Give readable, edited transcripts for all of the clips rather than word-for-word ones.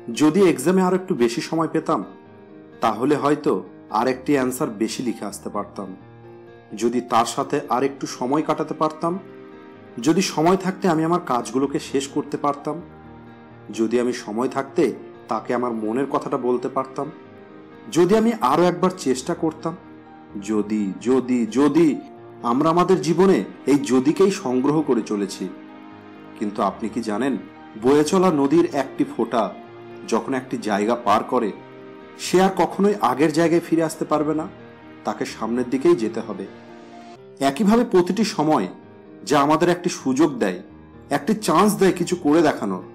যদি এক্সামে আর একটু বেশি সময় পেতাম তাহলে হয়তো আর একটি অ্যান্সার বেশি লিখে আসতে পারতাম। যদি তার সাথে আর একটু সময় কাটাতে পারতাম, যদি সময় থাকতে আমি আমার কাজগুলোকে শেষ করতে পারতাম, যদি আমি সময় থাকতে তাকে আমার মনের কথাটা বলতে পারতাম, যদি আমি আরো একবার চেষ্টা করতাম। যদি যদি যদি আমরা আমাদের জীবনে এই যদিকেই সংগ্রহ করে চলেছি। কিন্তু আপনি কি জানেন, বয়ে চলা নদীর একটি ফোঁটা যখন একটি জায়গা পার করে সে আর কখনোই আগের জায়গায় ফিরে আসতে পারবে না, তাকে সামনের দিকেই যেতে হবে। একইভাবে প্রতিটি সময় যা আমাদের একটি সুযোগ দেয়, একটি চান্স দেয় কিছু করে দেখানোর,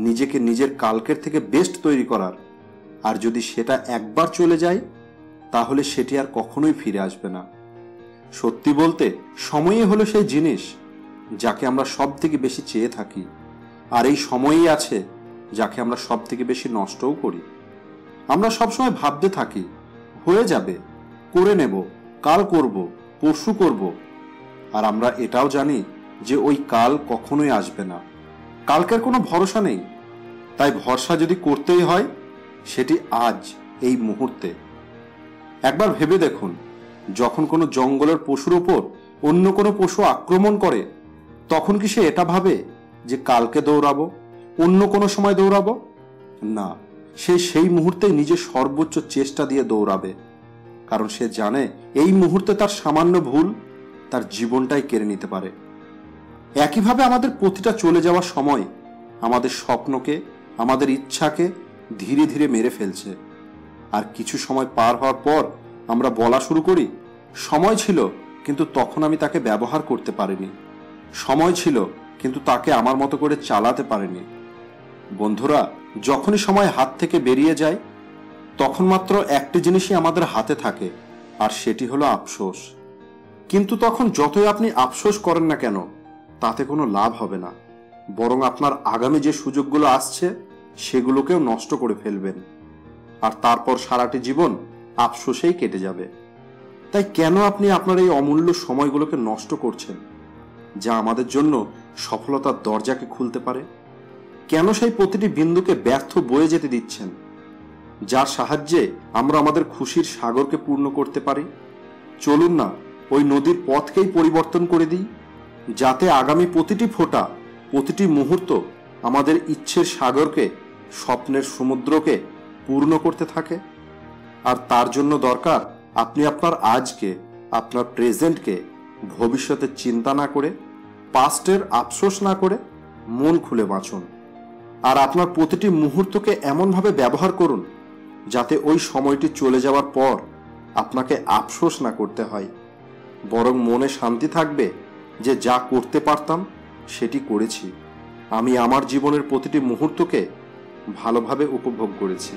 নিজেকে নিজের কালকের থেকে বেস্ট তৈরি করার, আর যদি সেটা একবার চলে যায় তাহলে সেটি আর কখনোই ফিরে আসবে না। সত্যি বলতে সময়ই হলো সেই জিনিস যাকে আমরা সব থেকে বেশি চেয়ে থাকি, আর এই সময়ই আছে যাকে আমরা সব থেকে বেশি নষ্টও করি। আমরা সবসময় ভাবতে থাকি হয়ে যাবে, করে নেব, কাল করব, পরশু করব, আর আমরা এটাও জানি যে ওই কাল কখনোই আসবে না। কালকের কোনো ভরসা নেই। তাই ভরসা যদি করতেই হয় সেটি আজ, এই মুহূর্তে। একবার ভেবে দেখুন, যখন কোনো জঙ্গলের পশুর ওপর অন্য কোনো পশু আক্রমণ করে তখন কি সে এটা ভাবে যে কালকে দৌড়াবো, অন্য কোনো সময় দৌড়াবো? না, সে সেই মুহূর্তে নিজের সর্বোচ্চ চেষ্টা দিয়ে দৌড়াবে, কারণ সে জানে এই মুহূর্তে তার সামান্য ভুল তার জীবনটাই কেড়ে নিতে পারে। একইভাবে আমাদের প্রতিটা চলে যাওয়ার সময় আমাদের স্বপ্নকে, আমাদের ইচ্ছাকে ধীরে ধীরে মেরে ফেলছে। আর কিছু সময় পার হওয়ার পর আমরা বলা শুরু করি, সময় ছিল কিন্তু তখন আমি তাকে ব্যবহার করতে পারিনি, সময় ছিল কিন্তু তাকে আমার মতো করে চালাতে পারিনি। বন্ধুরা, যখনই সময় হাত থেকে বেরিয়ে যায় তখন মাত্র একটি জিনিসই আমাদের হাতে থাকে, আর সেটি হলো আফসোস। কিন্তু তখন যতই আপনি আফসোস করেন না কেন তাতে কোনো লাভ হবে না, বরং আপনার আগামী যে সুযোগগুলো আসছে সেগুলোকেও নষ্ট করে ফেলবেন, আর তারপর সারাটি জীবন আফসোসেই কেটে যাবে। তাই কেন আপনি আপনার এই অমূল্য সময়গুলোকে নষ্ট করছেন, যা আমাদের জন্য সফলতার দরজাকে খুলতে পারে? কেন সেই প্রতিটি বিন্দুকে ব্যর্থ বয়ে যেতে দিচ্ছেন, যার সাহায্যে আমরা আমাদের খুশির সাগরকে পূর্ণ করতে পারি? চলুন না ওই নদীর পথকেই পরিবর্তন করে দিই, যাতে আগামী প্রতিটি ফোঁটা, প্রতিটি মুহূর্ত আমাদের ইচ্ছের সাগরকে, স্বপ্নের সমুদ্রকে পূর্ণ করতে থাকে। আর তার জন্য দরকার আপনি আপনার আজকে, আপনার প্রেজেন্টকে ভবিষ্যতের চিন্তা না করে, পাস্টের আফসোস না করে মন খুলে বাঁচুন। আর আপনার প্রতিটি মুহূর্তকে এমনভাবে ব্যবহার করুন যাতে ওই সময়টি চলে যাওয়ার পর আপনাকে আফসোস না করতে হয়, বরং মনে শান্তি থাকবে যে যা করতে পারতাম সেটি করেছি, আমি আমার জীবনের প্রতিটি মুহূর্তকে ভালোভাবে উপভোগ করেছি।